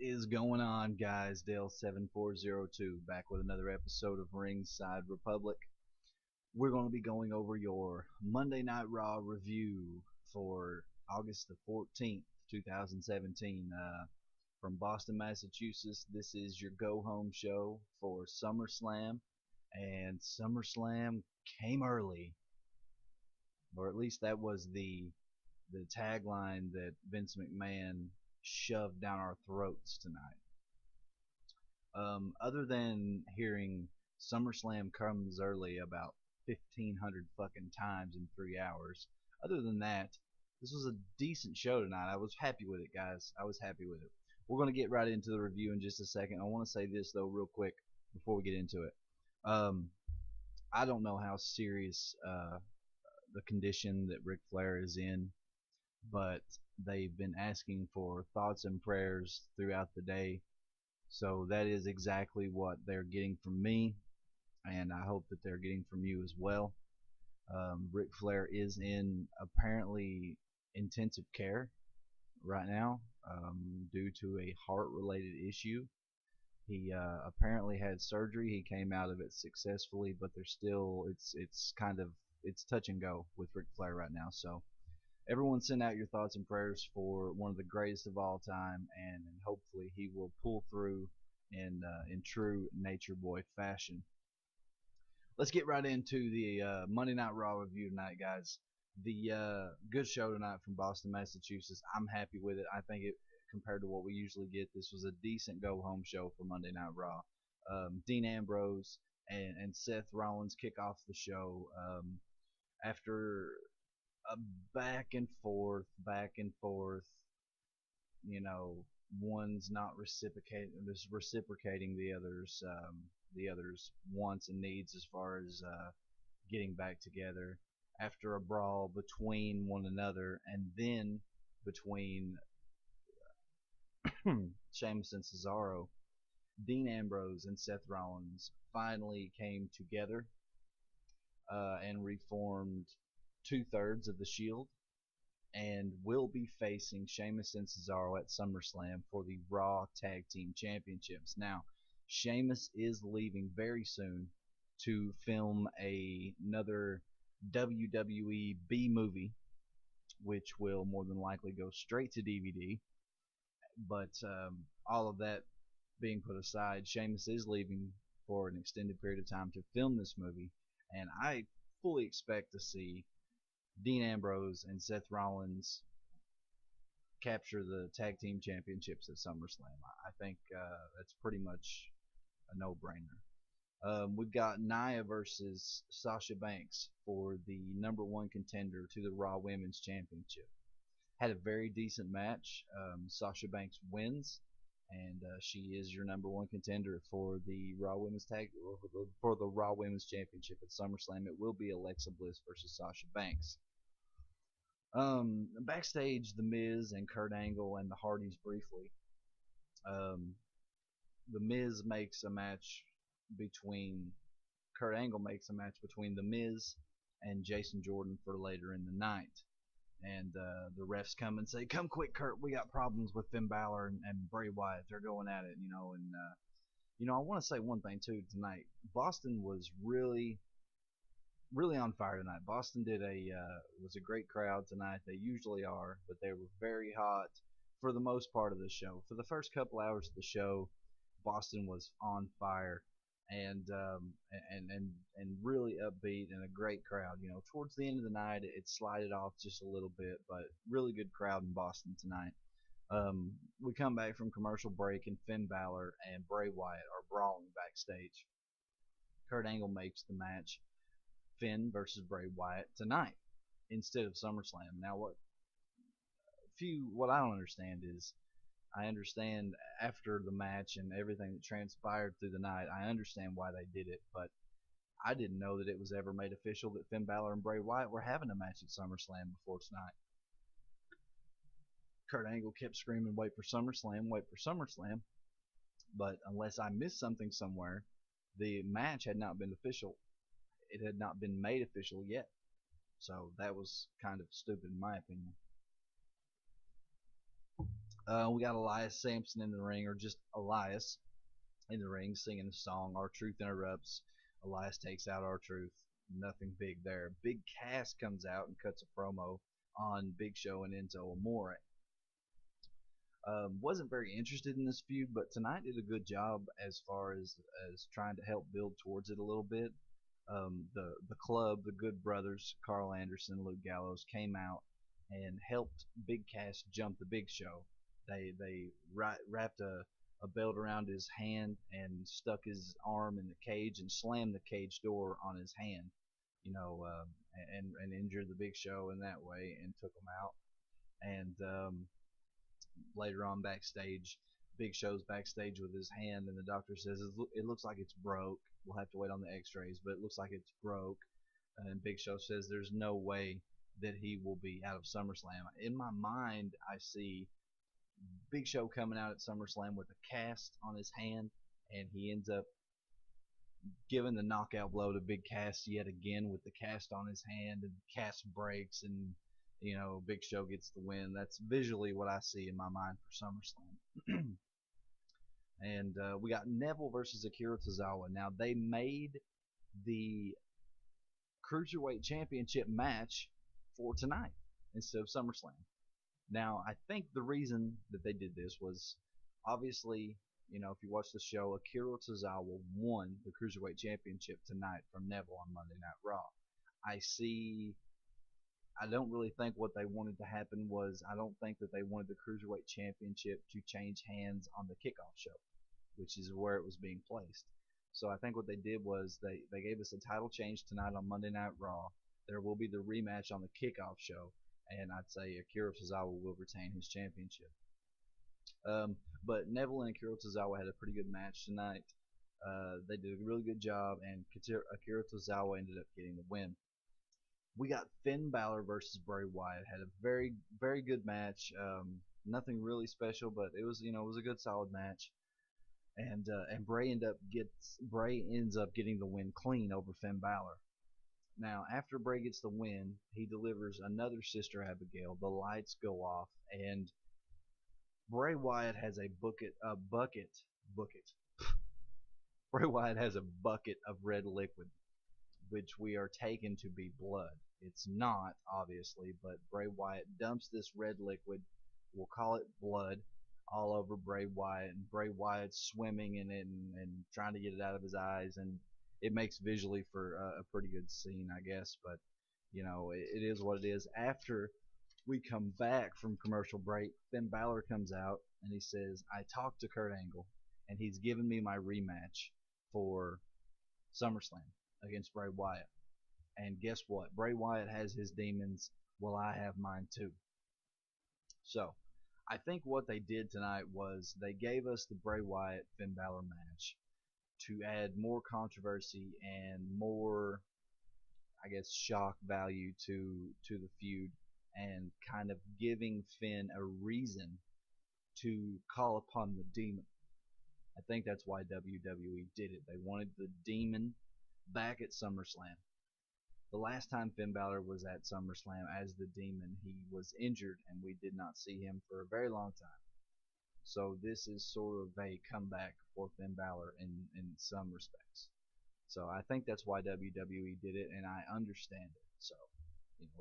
Is going on, guys? Dale7402 back with another episode of Ringside Republic. We're going to be going over your Monday Night Raw review for August the 14th, 2017, from Boston, Massachusetts. This is your go home show for SummerSlam, and SummerSlam came early, or at least that was the tagline that Vince McMahon shoved down our throats tonight. Other than hearing SummerSlam comes early about 1,500 fucking times in 3 hours, other than that, this was a decent show tonight. I was happy with it, guys. I was happy with it. We're going to get right into the review in just a second. I want to say this, though, real quick before we get into it. I don't know how serious the condition that Ric Flair is in, but they've been asking for thoughts and prayers throughout the day. So that is exactly what they're getting from me, and I hope that they're getting from you as well. Ric Flair is in apparently intensive care right now due to a heart-related issue. He apparently had surgery. He came out of it successfully, but there's still it's kind of it's touch and go with Ric Flair right now. So everyone send out your thoughts and prayers for one of the greatest of all time, and hopefully he will pull through in true Nature Boy fashion. Let's get right into the Monday Night Raw review tonight, guys. The good show tonight from Boston, Massachusetts. I'm happy with it. I think it compared to what we usually get, this was a decent go home show for Monday Night Raw. Dean Ambrose and Seth Rollins kick off the show after a back and forth. You know, one's not reciprocating the others' wants and needs as far as getting back together after a brawl between one another, and then between Sheamus and Cesaro. Dean Ambrose and Seth Rollins finally came together and reformed two-thirds of the Shield, and will be facing Sheamus and Cesaro at SummerSlam for the Raw Tag Team Championships. Now, Sheamus is leaving very soon to film another WWE B movie, which will more than likely go straight to DVD. But all of that being put aside, Sheamus is leaving for an extended period of time to film this movie, and I fully expect to see Dean Ambrose and Seth Rollins capture the tag team championships at SummerSlam. I think that's pretty much a no-brainer. We've got Nia versus Sasha Banks for the number one contender to the Raw Women's Championship. Had a very decent match. Sasha Banks wins, and she is your number one contender for the Raw Women's for the Raw Women's Championship at SummerSlam. It will be Alexa Bliss versus Sasha Banks. Backstage, The Miz and Kurt Angle and the Hardys briefly. The Miz makes a match between Kurt Angle makes a match between The Miz and Jason Jordan for later in the night. And the refs come and say, "Come quick, Kurt. We got problems with Finn Balor and Bray Wyatt. They're going at it, you know." And I want to say one thing too tonight. Boston was really on fire tonight. Boston was a great crowd tonight. They usually are, but they were very hot for the most part of the show. For the first couple hours of the show, Boston was on fire and really upbeat and a great crowd. You know, towards the end of the night, it slided off just a little bit, but really good crowd in Boston tonight. We come back from commercial break, and Finn Balor and Bray Wyatt are brawling backstage. Kurt Angle makes the match Finn versus Bray Wyatt tonight instead of SummerSlam. Now, what I don't understand is, I understand after the match and everything that transpired through the night, I understand why they did it, but I didn't know that it was ever made official that Finn Balor and Bray Wyatt were having a match at SummerSlam before tonight. Kurt Angle kept screaming, "Wait for SummerSlam, wait for SummerSlam," but unless I missed something somewhere, the match had not been official. It had not been made official yet. So that was kind of stupid in my opinion. We got Elias Sampson in the ring, or just Elias in the ring singing the song. Our Truth interrupts. Elias takes out Our Truth. Nothing big there. Big Cass comes out and cuts a promo on Big Show and Enzo Amore. Wasn't very interested in this feud, but tonight did a good job as far as trying to help build towards it a little bit. The club, the Good Brothers, Carl Anderson, Luke Gallows came out and helped Big Cass jump the Big Show. They wrapped a belt around his hand and stuck his arm in the cage and slammed the cage door on his hand, and injured the Big Show in that way and took him out. And later on backstage, Big Show's backstage with his hand, and the doctor says it looks like it's broke. We'll have to wait on the X-rays, but it looks like it's broke. And Big Show says there's no way that he will be out of SummerSlam. In my mind, I see Big Show coming out at SummerSlam with a cast on his hand, and he ends up giving the knockout blow to Big Cass yet again with the cast on his hand, and cast breaks, and Big Show gets the win. That's visually what I see in my mind for SummerSlam. And we got Neville versus Akira Tozawa. Now, they made the Cruiserweight Championship match for tonight instead of SummerSlam. Now, I think the reason that they did this was, obviously, if you watch the show, Akira Tozawa won the Cruiserweight Championship tonight from Neville on Monday Night Raw. I don't really think what they wanted to happen was, I don't think that they wanted the Cruiserweight Championship to change hands on the kickoff show, which is where it was being placed. So I think what they did was they gave us a title change tonight on Monday Night Raw. There will be the rematch on the kickoff show, and I'd say Akira Tozawa will retain his championship. But Neville and Akira Tozawa had a pretty good match tonight. They did a really good job, and Akira Tozawa ended up getting the win. We got Finn Balor versus Bray Wyatt. Had a very, very good match. Nothing really special, but it was a good solid match. And Bray ends up getting the win clean over Finn Balor. Now, after Bray gets the win, he delivers another Sister Abigail. The lights go off, and Bray Wyatt has a bucket. Bray Wyatt has a bucket of red liquid, which we are taken to be blood. It's not, obviously, but Bray Wyatt dumps this red liquid, we'll call it blood, all over Bray Wyatt, and Bray Wyatt's swimming in it and trying to get it out of his eyes, and it makes visually for a pretty good scene, I guess, but it is what it is. After we come back from commercial break, Finn Balor comes out and he says, I talked to Kurt Angle and he's given me my rematch for SummerSlam against Bray Wyatt. And guess what? Bray Wyatt has his demons. Well, I have mine too. So, I think what they did tonight was they gave us the Bray Wyatt Finn Balor match to add more controversy and more, I guess, shock value to the feud, and kind of giving Finn a reason to call upon the demon. I think that's why WWE did it. They wanted the demon back at SummerSlam. The last time Finn Balor was at SummerSlam as the demon, he was injured, and we did not see him for a very long time. So this is sort of a comeback for Finn Balor in some respects. So I think that's why WWE did it, and I understand it. So,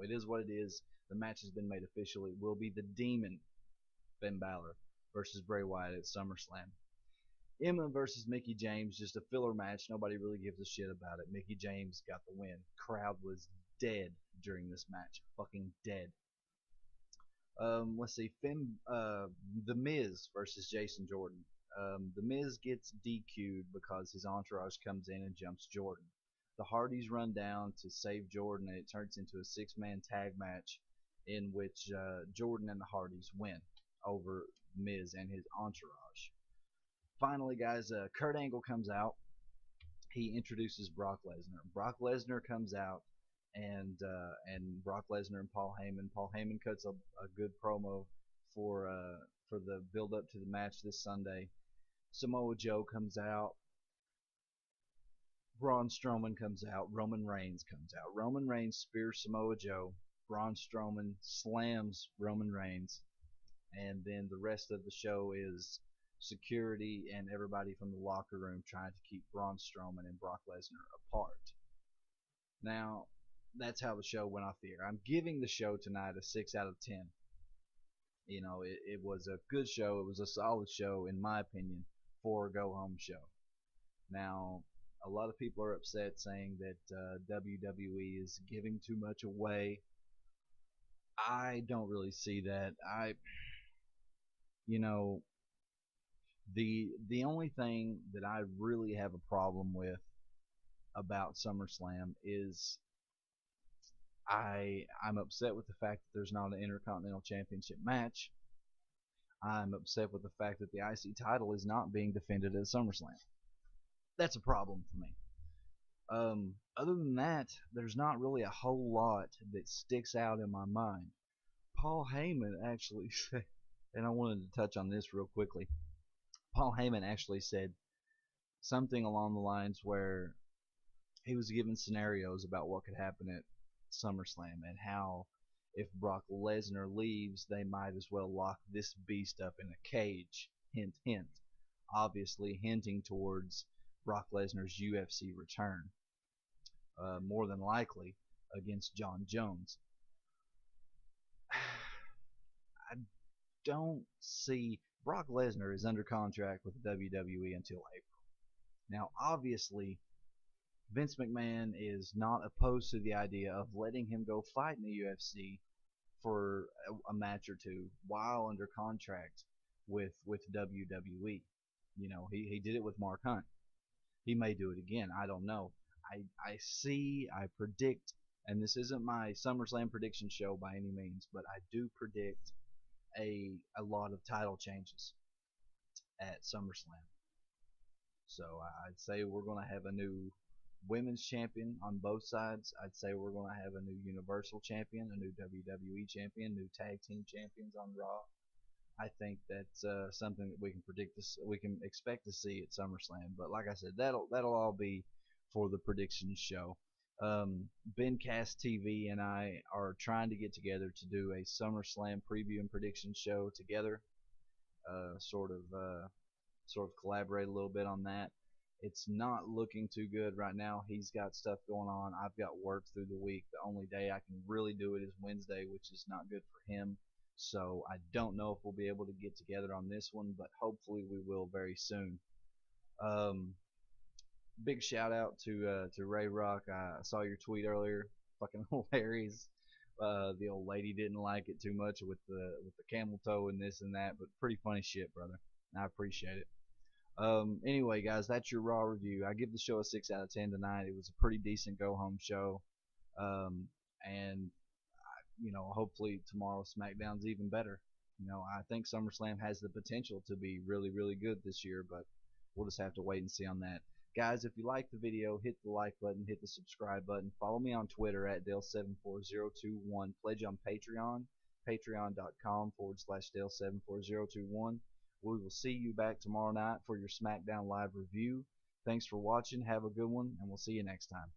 it is what it is. The match has been made official. It will be the demon Finn Balor versus Bray Wyatt at SummerSlam. Emma versus Mickie James, just a filler match. Nobody really gives a shit about it. Mickie James got the win. Crowd was dead during this match. Fucking dead. Let's see. The Miz versus Jason Jordan. The Miz gets DQ'd because his entourage comes in and jumps Jordan. The Hardys run down to save Jordan, and it turns into a six-man tag match in which Jordan and the Hardys win over Miz and his entourage. Finally, guys, Kurt Angle comes out. He introduces Brock Lesnar. Brock Lesnar comes out, and Brock Lesnar and Paul Heyman. Paul Heyman cuts a good promo for the build-up to the match this Sunday. Samoa Joe comes out. Braun Strowman comes out. Roman Reigns comes out. Roman Reigns spears Samoa Joe. Braun Strowman slams Roman Reigns. and then the rest of the show is security and everybody from the locker room trying to keep Braun Strowman and Brock Lesnar apart. Now, that's how the show went off the air. I'm giving the show tonight a 6 out of 10. You know, it was a good show. It was a solid show, in my opinion, for a go-home show. Now, a lot of people are upset saying that WWE is giving too much away. I don't really see that. You know, the only thing that I really have a problem with about SummerSlam is I'm upset with the fact that there's not an Intercontinental Championship match. I'm upset with the fact that the IC title is not being defended at SummerSlam. That's a problem for me. Other than that, there's not really a whole lot that sticks out in my mind. Paul Heyman actually said, and I wanted to touch on this real quickly. Paul Heyman actually said something along the lines where he was given scenarios about what could happen at SummerSlam and how if Brock Lesnar leaves, they might as well lock this beast up in a cage. Hint, hint. Obviously hinting towards Brock Lesnar's UFC return. More than likely against John Jones. I don't see Brock Lesnar is under contract with WWE until April. Now, obviously, Vince McMahon is not opposed to the idea of letting him go fight in the UFC for a match or two while under contract with WWE. You know, he did it with Mark Hunt. He may do it again. I don't know. I predict, and this isn't my SummerSlam prediction show by any means, but I do predict a lot of title changes at SummerSlam. So I'd say we're going to have a new women's champion on both sides. I'd say we're going to have a new Universal champion, a new WWE champion, new tag team champions on Raw. I think that's something that we can predict. We can expect to see at SummerSlam. But like I said, that'll all be for the predictions show. Bencast TV and I are trying to get together to do a SummerSlam preview and prediction show together. Sort of collaborate a little bit on that. It's not looking too good right now. He's got stuff going on. I've got work through the week. The only day I can really do it is Wednesday, which is not good for him. So I don't know if we'll be able to get together on this one, but hopefully we will very soon. Big shout out to Ray Rock. I saw your tweet earlier. Fucking hilarious. The old lady didn't like it too much with the camel toe and this and that, but pretty funny shit, brother. I appreciate it. Anyway, guys, that's your Raw review. I give the show a 6 out of 10 tonight. It was a pretty decent go-home show. And you know, hopefully tomorrow SmackDown's even better. You know, I think SummerSlam has the potential to be really, really good this year, but we'll just have to wait and see on that. Guys, if you like the video, hit the like button, hit the subscribe button. Follow me on Twitter at Dale74021. Pledge on Patreon, patreon.com/Dale74021. We will see you back tomorrow night for your SmackDown Live review. Thanks for watching. Have a good one, and we'll see you next time.